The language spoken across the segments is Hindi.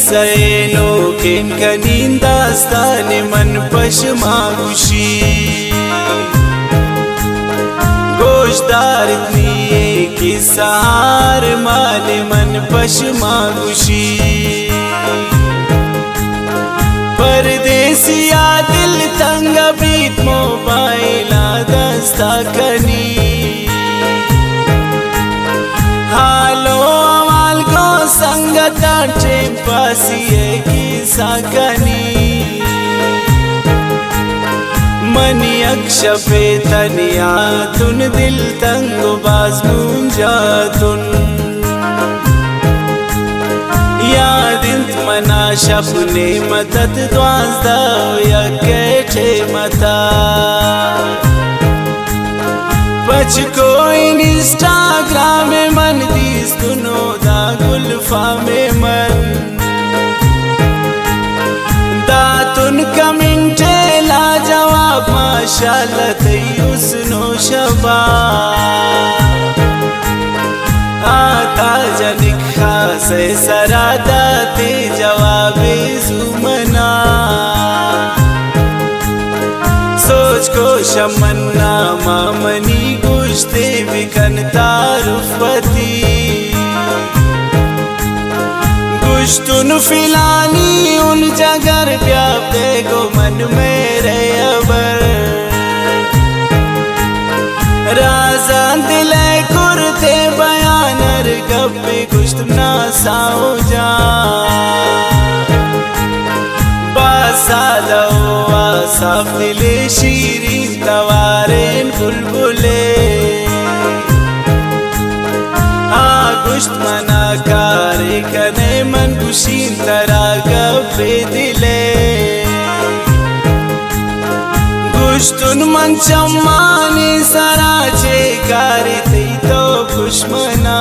सैनो केन कनीन दास्तान मन पशमागुशी गोशदार इतनी कि सहार माले मन पशमागुशी परदेसिया दिल तंग बीत मोबाइला दस्ता कनी हालो अमाल को संगता चेपासिए की साकनी मनी अक्षपे तनिया तुन दिल तंग बाज मुंजा तुन यादिंत मना शपने मतत द्वांसदा या कैठे मता बच को इंस्टाग्राम में मन दीस दुनो दा गुल्फा में मन दातुन कमेंटे ला जवाब माशाल्लाह तयुस नो शबा आता जनिक खासे सरादा ते जवाबे जुमना सोच को शमन्ना मामनी गुश्ते बिकन तारुफती गुश्तुन फिलानी उन जगर प्यापे को मन मेरे अबर राजा दिले कुरते बयानर गप्पे गुश्त ना साओ जा बासालो साफ दिले शीरीन तवारेन बुलबुले गुश्त मना कारे कने मन गुशीन तरा गप्पे दिले गुश्तुन मन चम्मानी सराचे कारे तई तो खुशमना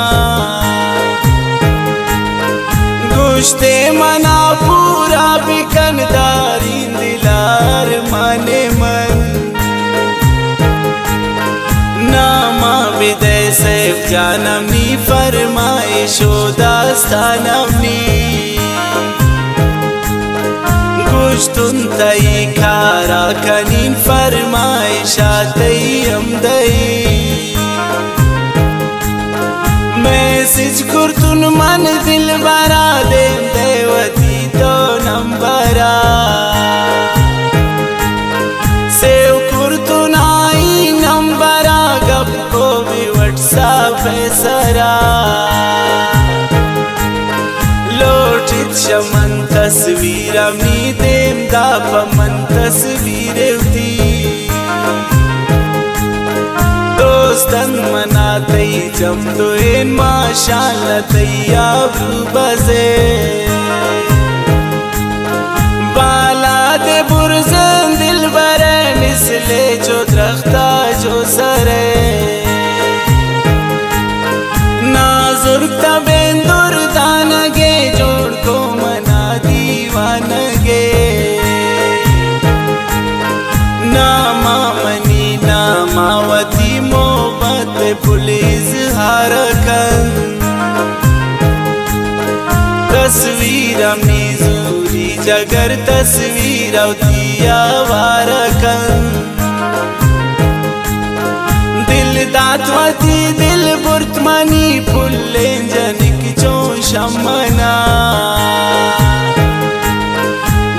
गुश्ते मना पूरा बिकन दारीन दिलार माने मन नामा विदय सैफ जानमनी फरमाइशो दास्तानमनी गुश्तुन तई खारा कनीन फरमाइशा तई हमदई मैसेज कुर्तुन मन दिल बरा दे देवती तो नंबरा सेव कुर्तुन आई नंबरा गप को भी व्हाट्सएप सरा लोटित शमन तस्वीर अमी देम दाप मन तस्वीर उती दोस्तन मनाते जम तो इन माशाल्लाह तैयाबरू बजे बाला दे बुरजन दिल बरे मिसले जो द्रख्ता जो सरे नाजुर तबेंदुर दानगे जोड़ को मना दीवानगे नामा मनी नामावती मोहब्बत पुलिस हारकन तस्वीर मिजूरी जगर तस्वीर अवतिया वारकन दिल दातवती दिल बुर्तमनी फुल्ले जनिक जो शमना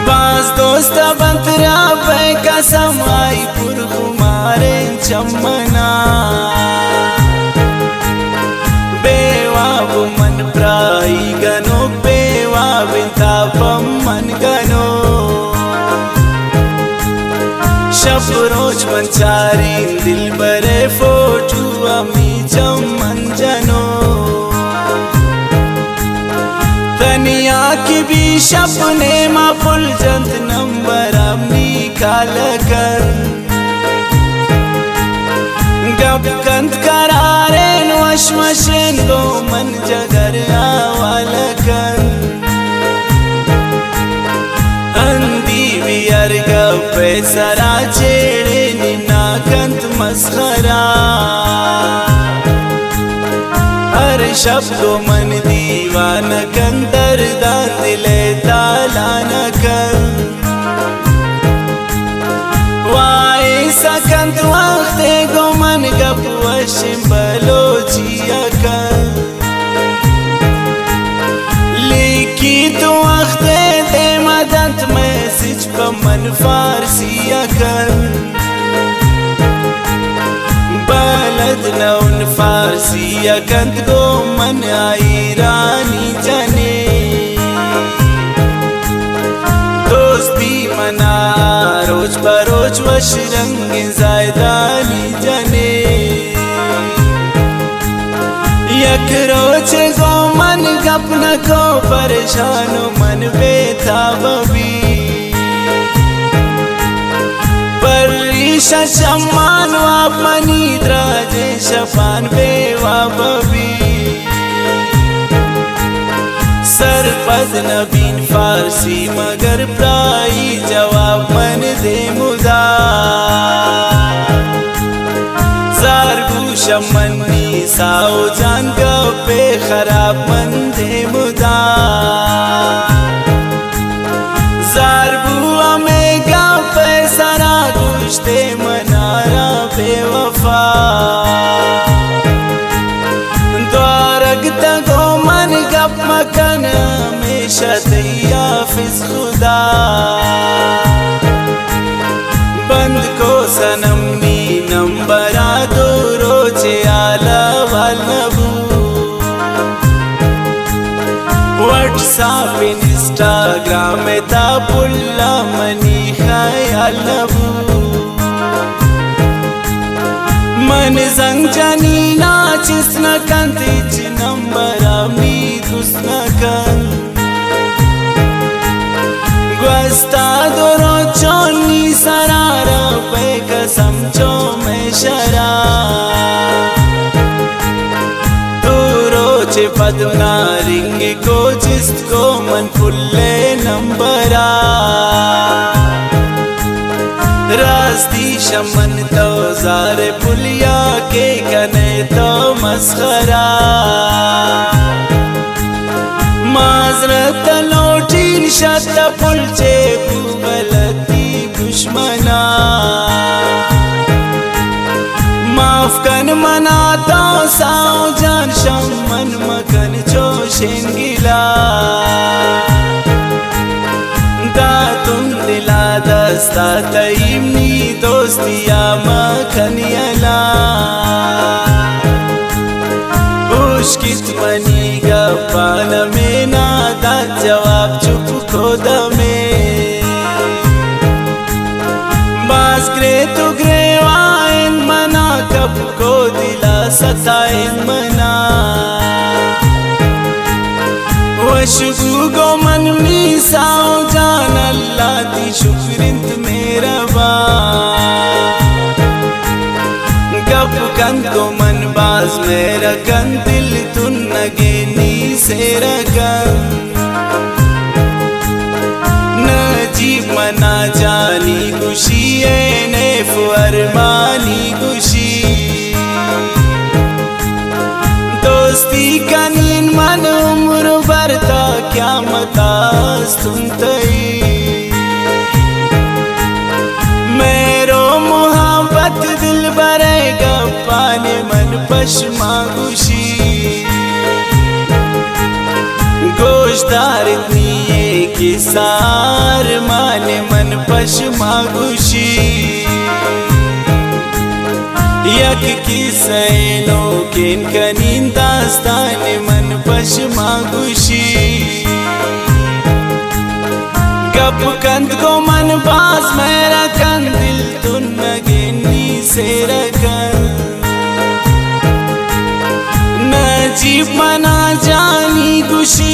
बास दोस्त बंतरा पे कसम आई पुर कुमारे चमना बेवाब मन प्राई गनो बेवाब तापम मन गनो शब रोज मंचारी दिल बरे फोटू अमी चमन जनो तनिया की भी शपने मा फुल जंत नंबर अमी काल कर गप कंत करारे वशमशेन गो मन जगर आवाल कर अंधी वियर गप्पे सरा चेड़े निना कंत मस्खरा शब्दों मन दीवाना कन दर्दा दिले ताला न कर वाए सकंत वक्त गो मन गप वशिम बलोचिया कर लिखी तो वक्त दे मदद मैसेज पर मन फारसिया कर बलद नौन फारसिया कंत गो मन ईरानी जने दोस्ती मना रोज बरोज वश रंग जायदानी जने यक रोज गो मन गप न को परेशानो मन बेताबी शमान वाप मनी द्राजे शपान बेवा बबी सरपद नबीन फारसी मगर प्राई जवाब मन दे मुदा ज़ारगूश मन्नी साओ जान गपे खराब मन दे मुदा ज़ारगू में गपे सरा गुश्ते मनारा बेवफा द्वारग तगो मन गप मकन हमेशा तैयाफिज खुदा बंद को सनमनी नंबरा दो रोचे आला वालबू व्हाट्सएप इंस्टाग्राम में तापुल्ला मनी ख्याल नबू मन जंग जनी नाचिस न कंतिच नंबरा मी दुस्न कन ग्वस्ता दोरो चोनी सरारा पे कसम चो में शरा रोचे पदना रिंग को जिसको मन फुल्ले नंबरा रास्ती शमन तो ज़ारे पुलिया के कने तो मस्खरा माजरत लोटीन शत पुलचे गलती दुश्मना माफ कन मना तो साओ जान शमन मकन चोशेंगिला तुम दिला दस्ता तईमनी दोस्तिया मखनियला उश्कित मनी गपान में नादा जवाब चुप खोद में बास ग्रे तो ग्रे वाइन मना कब को दिला सताइन मना वशगु गो मन मी साओ जान अल्लाह दी शुक्रिंत मेरा बा गप कन को मन बाज मेरा कन दिल तुन नगे नी सेरा कन न जी मना जानी खुशी ने फरमानी खुशी दोस्ती कनीन मन उम्र भरता क्या मतास तुम तई मेरो मोहब्बत दिल भरेगा पाने मन पश्मा खुशी गोश्तदार इतनी कि सार माने मन पश्मा खुशी यक की सैनो किन कनीन दास्तान मन पश्मा खुशी गप कंद को मन बास मेरा कन दिल तुन नगेनी से रखन नजीब मना जानी खुशी